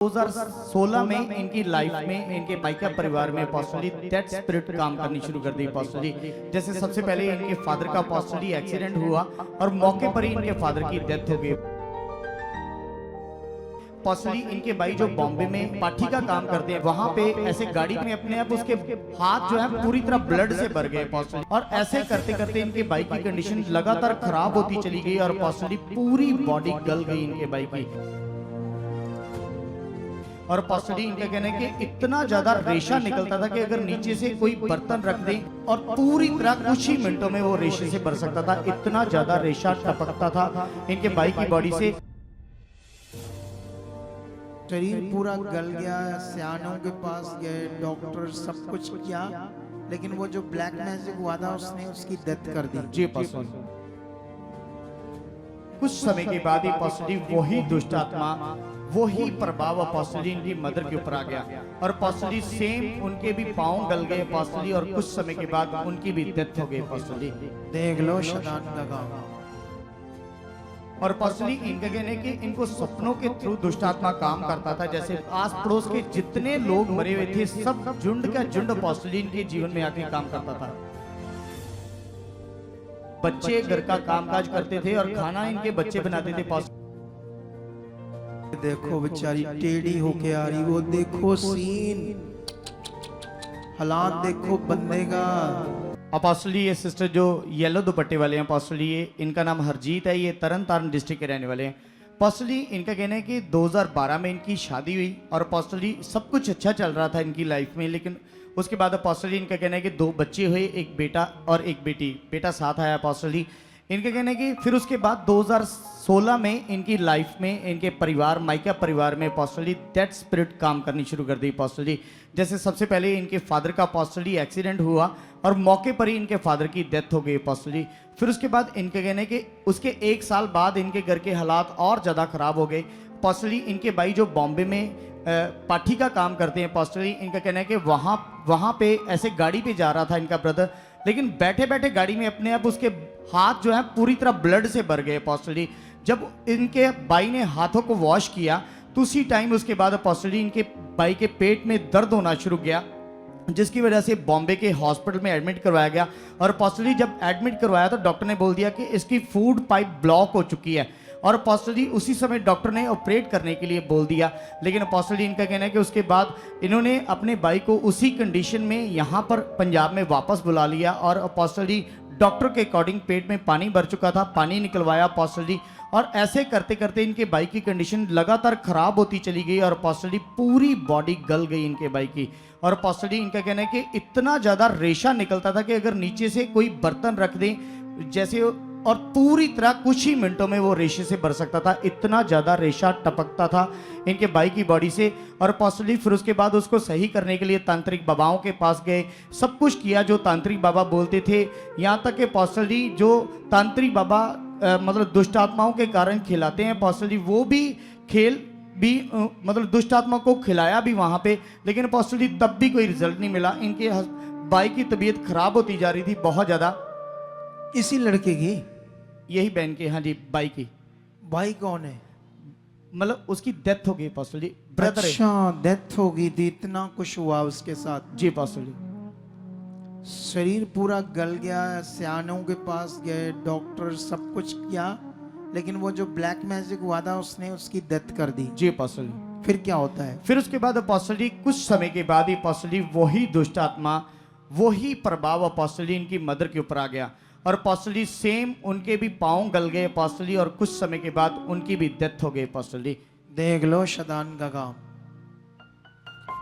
2016 में इनकी लाइफ में इनके बाइका परिवार में पर्सनली दैट स्पिरिट काम करनी शुरू कर दी। पर्सनली जैसे सबसे पहले इनके फादर का पर्सनली एक्सीडेंट हुआ और मौके पर ही इनके फादर की डेथ हो गई। पर्सनली इनके भाई जो बॉम्बे में पाठी का काम करते हैं, वहां पे ऐसे गाड़ी में अपने आप उसके हाथ जो है पूरी तरह ब्लड से भर गए पर्सनली, और ऐसे करते करते इनके भाई की कंडीशन लगातार खराब होती चली गई और पर्सनली पूरी बॉडी गल गई इनके भाई की। और पर्सनली इनका कहना है कि इतना ज्यादा रेशा निकलता था कि अगर नीचे से कोई बर्तन रख दे और पूरी तरह कुछ ही मिनटों में वो रेशे से भर सकता था, इतना ज्यादा रेशा टपकता था इनके भाई की बॉडी से। शरीर पूरा गल गया, सियानों के पास गए, डॉक्टर सब कुछ किया, लेकिन वो जो ब्लैक मैजिक हुआ था उसने उसकी डेथ कर दी। जी पर्सनली कुछ समय के बाद ही पर्सनली वही दुष्ट आत्मा, वही प्रभाव पर्सनली इनकी मदर के ऊपर आ गया और पर्सनली सेम उनके भी पांव गल गए पर्सनली, और कुछ समय के बाद उनकी भी डेथ हो गई पर्सनली। देख लो शैतान का काम। और पर्सनली इनका कहना है कि इनको सपनों के थ्रू दुष्टात्मा काम करता था। जैसे आस पड़ोस के जितने लोग मरे हुए थे सब झुंड का झुंड पर्सनली इनके जीवन में आके काम करता था। बच्चे घर का कामकाज करते थे और खाना इनके बच्चे बनाते थे। देखो बेचारी टेढ़ी होके आ रही, वो देखो सीन, हालात देखो बंदे का। अपोस्टली ये सिस्टर जो येलो दुपट्टे वाले हैं, अपोस्टली ये इनका नाम हरजीत है, ये तरन तारण डिस्ट्रिक्ट के रहने वाले हैं। अपोस्टली इनका कहना है कि 2012 में इनकी शादी हुई और अपोस्टली सब कुछ अच्छा चल रहा था इनकी लाइफ में, लेकिन उसके बाद अपोस्टली इनका कहना है कि 2 बच्चे हुए, एक बेटा और एक बेटी। बेटा साथ आया अपोस्टली। इनका कहना है कि फिर उसके बाद 2016 में इनकी लाइफ में इनके परिवार माइका परिवार में पर्सनली दैट स्पिरिट काम करनी शुरू कर दी। पर्सनली जैसे सबसे पहले इनके फादर का पर्सनली एक्सीडेंट हुआ और मौके पर ही इनके फादर की डेथ हो गई पर्सनली। फिर उसके बाद इनके कहने के उसके 1 साल बाद इनके घर के हालात और ज़्यादा ख़राब हो गए। पर्सनली इनके भाई जो बॉम्बे में पाठी का काम करते हैं, पर्सनली इनका कहना है कि वहाँ पे ऐसे गाड़ी पे जा रहा था इनका ब्रदर, लेकिन बैठे बैठे गाड़ी में अपने आप उसके हाथ जो है पूरी तरह ब्लड से भर गए पर्सनली। जब इनके भाई ने हाथों को वॉश किया तो उसी टाइम उसके बाद पर्सनली इनके भाई के पेट में दर्द होना शुरू किया, जिसकी वजह से बॉम्बे के हॉस्पिटल में एडमिट करवाया गया। और पर्सनली जब एडमिट करवाया तो डॉक्टर ने बोल दिया कि इसकी फूड पाइप ब्लॉक हो चुकी है, और पर्सनली उसी समय डॉक्टर ने ऑपरेट करने के लिए बोल दिया। लेकिन पर्सनली इनका कहना है कि उसके बाद इन्होंने अपने भाई को उसी कंडीशन में यहाँ पर पंजाब में वापस बुला लिया और पर्सनली डॉक्टर के अकॉर्डिंग पेट में पानी भर चुका था, पानी निकलवाया पर्सनली, और ऐसे करते करते इनके भाई की कंडीशन लगातार खराब होती चली गई और पर्सनली पूरी बॉडी गल गई इनके भाई की। और पर्सनली इनका कहना है कि इतना ज़्यादा रेशा निकलता था कि अगर नीचे से कोई बर्तन रख दें जैसे, और पूरी तरह कुछ ही मिनटों में वो रेशे से भर सकता था, इतना ज़्यादा रेशा टपकता था इनके भाई की बॉडी से। और पर्सनली फिर उसके बाद उसको सही करने के लिए तांत्रिक बाबाओं के पास गए, सब कुछ किया जो तांत्रिक बाबा बोलते थे। यहाँ तक कि पर्सनली जो तांत्रिक बाबा मतलब दुष्ट आत्माओं के कारण खिलाते हैं, पर्सनली वो भी खेल भी मतलब दुष्ट आत्मा को खिलाया भी वहाँ पे, लेकिन पर्सनली तब भी कोई रिजल्ट नहीं मिला। इनके भाई की तबीयत खराब होती जा रही थी बहुत ज़्यादा। इसी लड़के की, यही बहन की, हाँ जी भाई की। भाई कौन है? मतलब उसकी डेथ हो गई पर्सनली, ब्रदर। अच्छा डेथ हो गई थी, इतना कुछ हुआ उसके साथ। जी पर्सनली शरीर पूरा गल गया, सियानों के पास गए, डॉक्टर सब कुछ किया, लेकिन वो जो ब्लैक मैजिक हुआ था उसने उसकी डेथ कर दी। जी पर्सनली फिर क्या होता है? फिर उसके बाद पर्सनली कुछ समय के बाद ही पर्सनली वही दुष्ट आत्मा, वही प्रभाव पर्सनली इनकी मदर के ऊपर आ गया और पर्सनली सेम उनके भी पांव गल गए पर्सनली, और कुछ समय के बाद उनकी भी डेथ हो गई पर्सनली। देख लो शैतान का काम।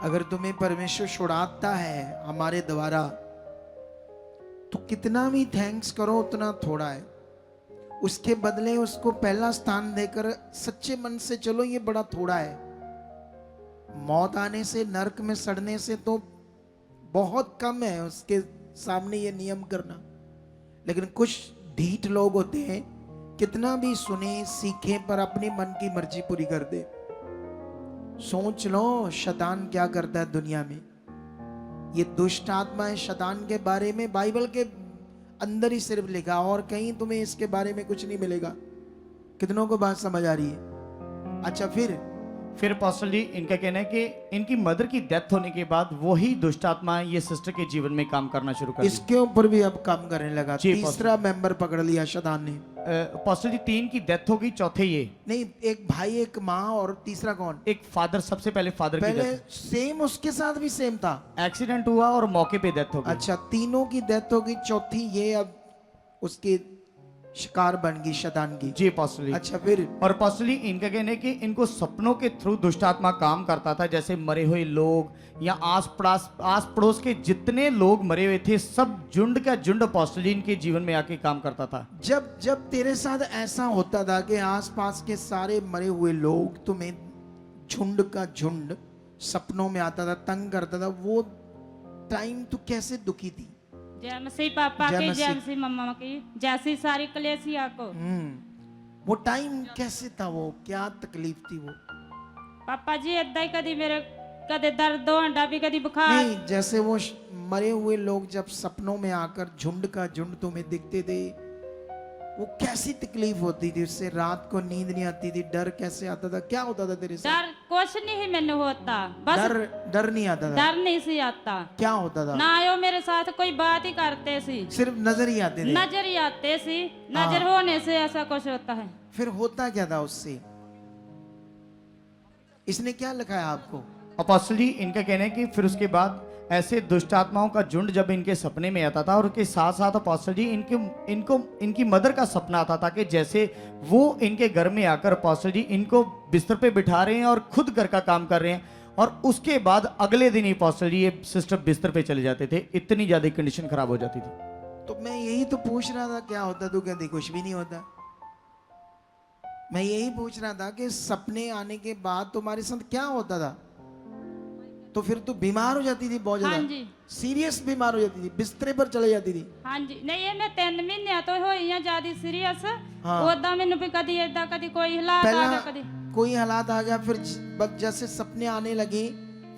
अगर तुम्हें परमेश्वर छुड़ाता है हमारे द्वारा तो कितना भी थैंक्स करो उतना थोड़ा है। उसके बदले उसको पहला स्थान देकर सच्चे मन से चलो, ये बड़ा थोड़ा है। मौत आने से, नरक में सड़ने से तो बहुत कम है उसके सामने ये नियम करना। लेकिन कुछ ढीठ लोग होते हैं, कितना भी सुने सीखे पर अपनी मन की मर्जी पूरी कर दे। सोच लो शैतान क्या करता है दुनिया में। ये दुष्ट आत्मा है, शैतान के बारे में बाइबल के अंदर ही सिर्फ लिखा, और कहीं तुम्हें इसके बारे में कुछ नहीं मिलेगा। कितनों को बात समझ आ रही है? अच्छा फिर अपोस्टल जी इनका कहना है कि इनकी मदर की डेथ होने के बाद वही दुष्ट आत्मा ये सिस्टर के जीवन में काम करना शुरू कर दी। इसके ऊपर भी अब काम करने लगा। जी, तीसरा मेंबर पकड़ लिया शैतान ने। अपोस्टल जी 3 की डेथ हो गई, चौथे ये नहीं, एक भाई एक माँ और तीसरा कौन? एक फादर, सबसे पहले फादर की पहले डेथ, सेम उसके साथ भी सेम था। एक्सीडेंट हुआ और मौके पे डेथ हो गई। अच्छा, तीनों की डेथ हो गई, चौथी ये अब उसकी शिकार बन गई शैतान की। जी अपोस्टल जी। अच्छा फिर और अपोस्टल जी इनका कहना है कि इनको सपनों के थ्रू दुष्ट आत्मा काम करता था, जैसे मरे हुए लोग या आस पड़ोस के जितने लोग मरे हुए थे सब झुंड का झुंड अपोस्टल जी इनके जीवन में आके काम करता था। जब जब तेरे साथ ऐसा होता था कि आसपास के सारे मरे हुए लोग तुम्हें झुंड का झुंड सपनों में आता था, तंग करता था, वो टाइम तू कैसे दुखी थी? जय मसीह पापा जय की, मसीह। जय मसीह मम्मा की, जैसी सारी कलेसिया को। वो टाइम कैसे था? वो क्या तकलीफ थी वो? पापा जी ਏਦਾਂ ਹੀ कदी मेरे कदे दर्द होंडा भी कदी बुखार। नहीं, जैसे वो मरे हुए लोग जब सपनों में आकर झुंड का झुंड तुम्हें दिखते थे, वो कैसी तकलीफ होती थी? उससे रात को नींद नहीं आती थी, डर कैसे आता था? क्या होता था तेरे साथ? डर कुछ नहीं मैंने होता, बस डर डर नहीं आता था? डर नहीं सी आता क्या होता था? ना आयो मेरे साथ कोई बात ही करते सी, सिर्फ नजर ही आते थे। नजर ही आते सी, नजर होने से ऐसा कुछ होता है। फिर होता क्या था उससे? इसने क्या लिखाया आपको? अपोस्टल जी इनका कहना है कि फिर उसके बाद ऐसे दुष्ट आत्माओं का झुंड जब इनके सपने में आता था, और उसके साथ साथ अपोस्टल जी इनकी मदर का सपना आता था कि जैसे वो इनके घर में आकर अपोस्टल जी इनको बिस्तर पे बिठा रहे हैं और खुद घर का काम कर रहे हैं, और उसके बाद अगले दिन ही अपोस्टल जी ये सिस्टर बिस्तर पे चले जाते थे, इतनी ज्यादा कंडीशन खराब हो जाती थी। तो मैं यही तो पूछ रहा था, क्या होता? तू कहती कुछ भी नहीं होता। मैं यही पूछ रहा था कि सपने आने के बाद तुम्हारे साथ क्या होता था? तो फिर तू बीमार हो जाती थी, बहुत हाँ ज्यादा जी, सीरियस बीमार हो जाती थी, बिस्तरे पर चले जाती थी? हाँ जी। नहीं ये मैं 3 महीने तो होई हैं ज्यादा सीरियस। हाँ। ओदा मैंने भी कदी ਏਦਾਂ कदी कोई हालात आ पहला गया कदी। कोई हालात आ गया, फिर जैसे सपने आने लगे,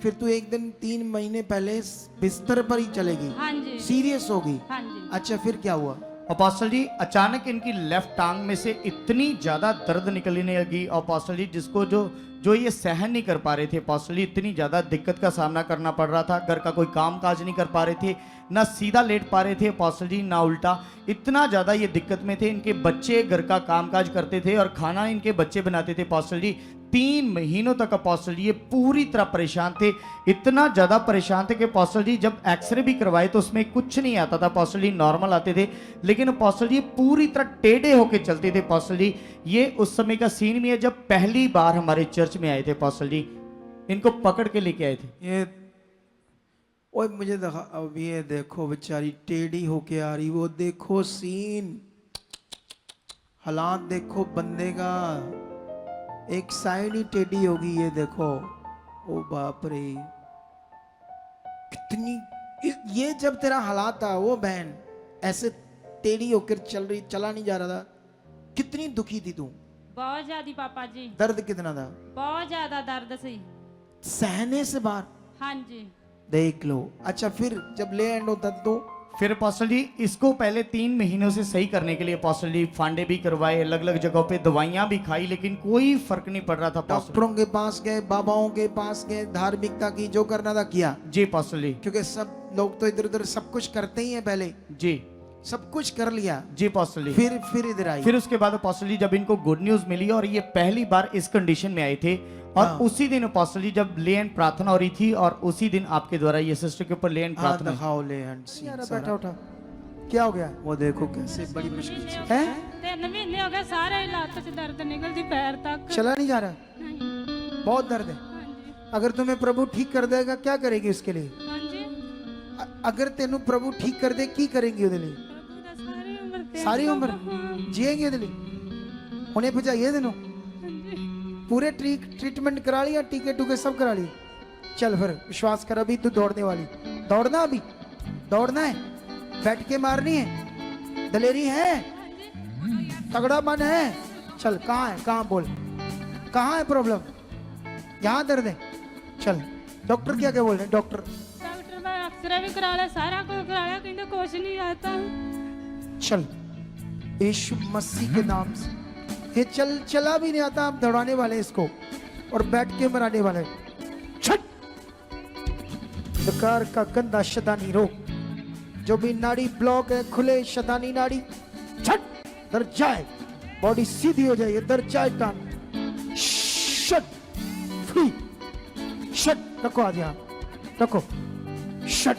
फिर तू एक दिन 3 महीने पहले बिस्तर पर ही चलेगी, हाँ जी, सीरियस होगी। हाँ जी। अच्छा फिर क्या हुआ? अपोस्टल जी अचानक इनकी लेफ्ट टांग में से इतनी ज्यादा दर्द निकलने लगी, और अपोस्टल जी जिसको जो ये सहन नहीं कर पा रहे थे, अपोस्टल जी इतनी ज्यादा दिक्कत का सामना करना पड़ रहा था, घर का कोई काम काज नहीं कर पा रहे थे, ना सीधा लेट पा रहे थे अपोस्टल जी ना उल्टा, इतना ज्यादा ये दिक्कत में थे। इनके बच्चे घर का काम काज करते थे और खाना इनके बच्चे बनाते थे अपोस्टल जी। 3 महीनों तक अपोस्टल जी ये पूरी तरह परेशान थे, इतना ज्यादा परेशान थे कि अपोस्टल जी जब एक्सरे भी करवाए तो उसमें कुछ नहीं आता था अपोस्टल जी, नॉर्मल आते थे, लेकिन अपोस्टल जी पूरी तरह टेढ़े होके चलते थे अपोस्टल जी। ये उस समय का सीन भी है जब पहली बार हमारे चर्च में आए थे अपोस्टल जी, इनको पकड़ के लेके आए थे। ये ओए मुझे देखा, अब ये देखो बेचारी टेढ़ी होके आ रही, वो देखो सीन, हालात देखो बंदे का, एक साइड ही टेढ़ी होगी, ये देखो। ओ बाप रे, कितनी ये जब तेरा हालात था, वो बहन ऐसे टेढ़ी होकर चला नहीं जा रहा था, कितनी दुखी थी तू? बहुत ज्यादा पापा जी, दर्द कितना था? बहुत ज्यादा दर्द सी। सहने से बाहर। हाँ जी, देख लो। अच्छा फिर जब ले एंड होता तो? फिर अपोस्टल जी इसको पहले 3 महीनों से सही करने के लिए अपोस्टल जी फांडे भी करवाए, अलग अलग जगहों पे दवाइयां भी खाई, लेकिन कोई फर्क नहीं पड़ रहा था अपोस्टल। डॉक्टरों के पास गए, बाबाओं के पास गए, धार्मिकता की, जो करना था किया। जी अपोस्टल जी। क्योंकि सब लोग तो इधर उधर सब कुछ करते ही हैं, पहले जी सब कुछ कर लिया, जी अपोस्टल जी। फिर इधर आई। फिर उसके बाद अपोस्टल जी जब इनको गुड न्यूज मिली और ये पहली बार इस कंडीशन में आए थे, और हाँ। उसी दिन अपोस्टल जी जब ले एंड प्रार्थना हो रही थी, और उसी दिन आपके द्वारा ये सिस्टर के ऊपर ले एंड हाँ प्रार्थना। दिखाओ ले एंड सीन सारा। बैठा उठा, क्या हो गया? वो देखो कैसे बड़ी मुश्किल से है, 3 महीने हो गए, सारे लात से दर्द निकलती पैर तक। चला नहीं जा रहा, नहीं। बहुत दर्द है। हाँ जी, अगर तुम्हें प्रभु ठीक कर देगा, क्या करेगी उसके लिए? हाँ जी। अगर तेनू प्रभु ठीक कर दे, की करेंगी ਉਹਦੇ ਲਈ? प्रभु दा सारी उम्र ते सारी उम्र हाँ जिएंगे ਉਹਦੇ ਲਈ? ਹੁਣੇ ਭਜਾਈਏ ਤੈਨੂੰ? जी। पूरे ट्रीटमेंट करा लिया, टीके टूके सब करा लिए? चल फिर विश्वास कर, अभी तू दौड़ने वाली, दौड़ना, अभी दौड़ना है, बैठ के मारनी है, दलेरी है, तगड़ा मन है। चल कहाँ है, कहाँ बोल, कहाँ है प्रॉब्लम? यहाँ दर्द है? चल डॉक्टर क्या क्या बोल रहे हैं? डॉक्टर मैं एक्सरे भी करा लिया, सारा कुछ करा लिया, कहते कुछ नहीं आता। चल यीशु मसीह के नाम से, ये चला भी नहीं आता, आप दौड़ाने वाले इसको, और बैठ के मराने वाले। छट! अंधकार का गंदा शैतानी रोग, जो भी नाड़ी ब्लॉक है खुले शैतानी नाड़ी, छट! दर जाए, बॉडी सीधी हो जाए, दर जाए कान। शट! फ्री! शट! रखो आज यहाँ, रखो। शट!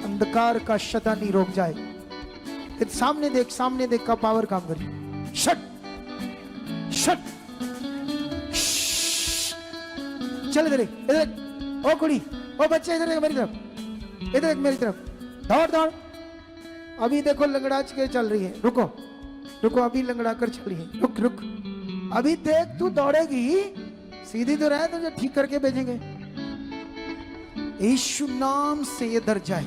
अंधकार का शैतानी रोक जाए। सामने देख का पावर काम करे। शट! शट! चल इधर इधर, ओ कुड़ी, ओ बच्चे इधर मेरी तरफ, इधर मेरी तरफ, दौड़ दौड़। अभी देखो लंगड़ाच के चल रही है, रुको रुको, अभी लंगड़ा कर चल रही है, रुक रुक। अभी देख तू दौड़ेगी, सीधी तो रहे, तुझे ठीक करके भेजेंगे। यीशु नाम से ये डर जाए।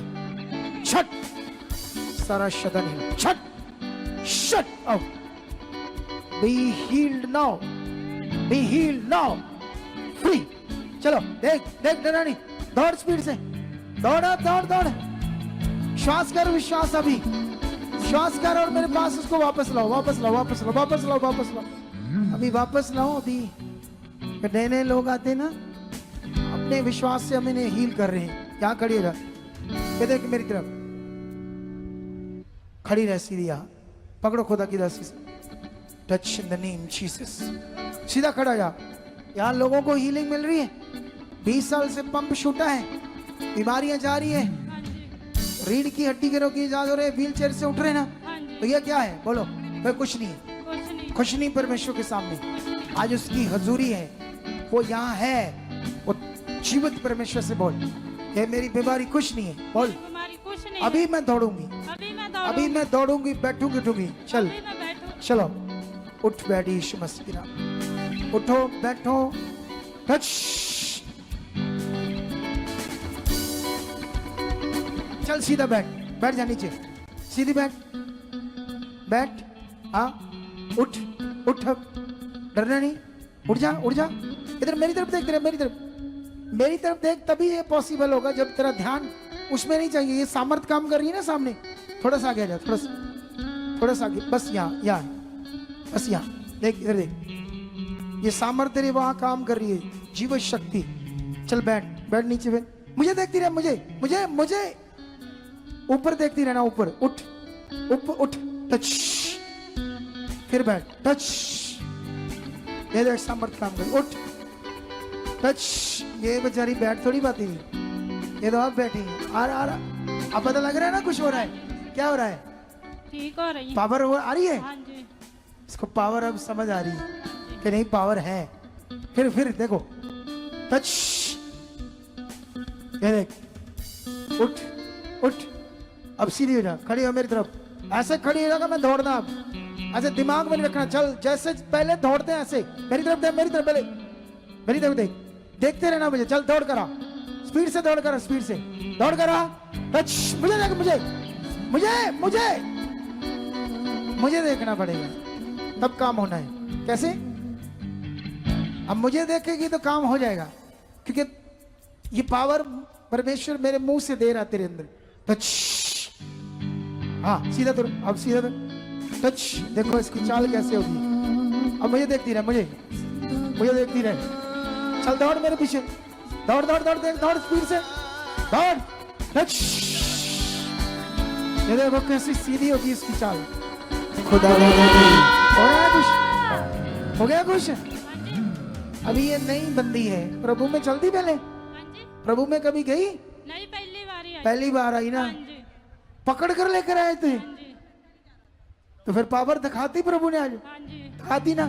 छट! सारा शैतान छट! Shut out! Be healed now, be healed now, free. चलो देख देख डरानी, दौड़ स्पीड से, दौड़ा दौड़ दौड़। श्वास कर, विश्वास, अभी श्वास कर और मेरे पास उसको वापस लाओ, वापस लाओ, वापस लाओ, वापस लाओ, वापस लाओ, अभी वापस लाओ। अभी नए नए लोग आते ना, अपने विश्वास से हम इन्हें हील कर रहे हैं। यहाँ खड़ी रह, ये देख मेरी तरफ, खड़ी रह सीधी, यहाँ पकड़ो खुदा की रस्सी से। Touch in the name Jesus. सीधा खड़ा जा। यहाँ लोगों को हीलिंग मिल रही है। 20 साल से पंप छूटा है, बीमारियां जा रही है, रीढ़ की हड्डी के रोग की इजाजत हो रहे, व्हील चेयर से उठ रहे ना, तो ये क्या है बोलो? फिर कुछ नहीं है, कुछ नहीं। परमेश्वर के सामने आज उसकी हजूरी है, वो यहाँ है। वो जीवित परमेश्वर से बोल, ये मेरी बीमारी कुछ नहीं है, बोल अभी मैं दौड़ूंगी, अभी मैं दौड़ूंगी, बैठूंगी उठूंगी। चल चलो, उठ बैठ यीशु मसीह का, उठो बैठो। टच! चल सीधा बैठ, बैठ जा नीचे, सीधी बैठ, बैठ। हाँ उठ उठ, डरना नहीं, उठ जा उठ जा। इधर मेरी तरफ देख, मेरी तरफ, मेरी तरफ देख, तभी ये पॉसिबल होगा जब तेरा ध्यान उसमें नहीं चाहिए। ये सामर्थ काम कर रही है ना सामने, थोड़ा सा आगे आ जा, थोड़ा सा आगे, बस यहाँ यहाँ, बस यहाँ देख, इधर देख, ये सामर्थ तेरे वहां काम कर रही है, जीवन शक्ति। चल बैठ, बैठ नीचे बैठ, मुझे देखती रहे, मुझे मुझे ऊपर देखती रहना, ऊपर उठ, ऊपर उठ, टच, फिर बैठ, टच, ये देख सामर्थ काम कर, उठ, टच। ये बेचारी बैठ थोड़ी पाती है, ये तो आप बैठी है। आ रहा अब पता लग रहा है ना कुछ हो रहा है, क्या हो रहा है? ठीक हो रही है, पावर आ रही है। हाँ जी। इसको पावर अब समझ आ रही है कि नहीं, पावर है। फिर देखो, टच, ये देख, उठ उठ, अब सीधी हो जा, खड़ी हो मेरी तरफ, ऐसे खड़ी हो जाएगा। मैं दौड़ना अब, ऐसे दिमाग में नहीं रखना। चल जैसे पहले दौड़ते हैं ऐसे, मेरी तरफ देख, मेरी तरफ पहले, मेरी तरफ देख, देखते रहना मुझे। चल दौड़ करा, स्पीड से दौड़ करा, स्पीड से दौड़ करा। टच, मुझे देख, मुझे मुझे मुझे मुझे देखना पड़ेगा, तब काम होना है। कैसे? अब मुझे देखेगी तो काम हो जाएगा, क्योंकि ये पावर परमेश्वर मेरे मुंह से दे रहा तेरे अंदर। टच, हाँ सीधा तो, अब सीधा तो, टच। देखो इसकी चाल कैसे होगी। अब मुझे देखती रहे, मुझे देखती रहे। चल दौड़ मेरे पीछे, दौड़ दौड़ दौड़, देख दौड़, स्पीड से दौड़, टच। ये देखो कैसी सीधी होगी इसकी चाल। खुदा हो रहा है कुछ, हो गया कुछ। अभी ये नई बंदी है, प्रभु में चलती पहले, प्रभु में कभी गई नहीं, पहली बार आई ना, पकड़ कर लेकर आए थे, तो फिर पावर दिखाती प्रभु ने आज, दिखाती ना,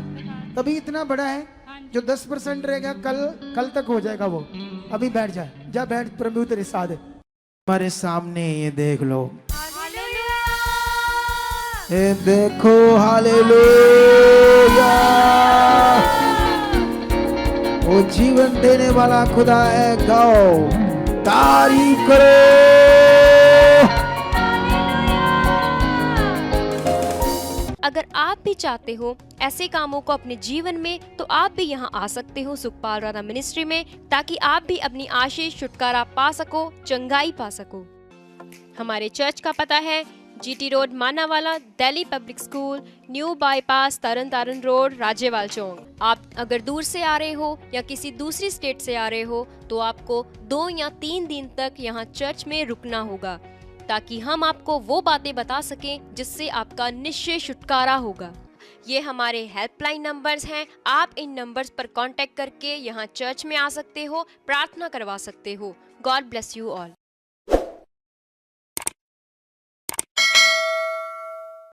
तभी इतना बड़ा है। जो 10% रहेगा कल तक हो जाएगा वो। अभी बैठ जाए, जा बैठ, प्रभु तेरे साथ है। हमारे सामने ये देख लो, ये देखो, हालेलुया। वो जीवन देने वाला खुदा है, गाओ तारीफ करो। अगर आप भी चाहते हो ऐसे कामों को अपने जीवन में, तो आप भी यहाँ आ सकते हो सुखपाल राणा मिनिस्ट्री में, ताकि आप भी अपनी आशीष, छुटकारा पा सको, चंगाई पा सको। हमारे चर्च का पता है GT road Manawala, Delhi public school, new bypass, Tarn Taran road, Rajewal Chowk. आप अगर दूर से आ रहे हो या किसी दूसरी स्टेट से आ रहे हो तो आपको 2 या 3 दिन तक यहाँ चर्च में रुकना होगा, ताकि हम आपको वो बातें बता सकें जिससे आपका निश्चय छुटकारा होगा। ये हमारे हेल्पलाइन नंबर्स हैं। आप इन नंबर्स पर कांटेक्ट करके यहाँ चर्च में आ सकते हो, प्रार्थना करवा सकते हो। God bless you all.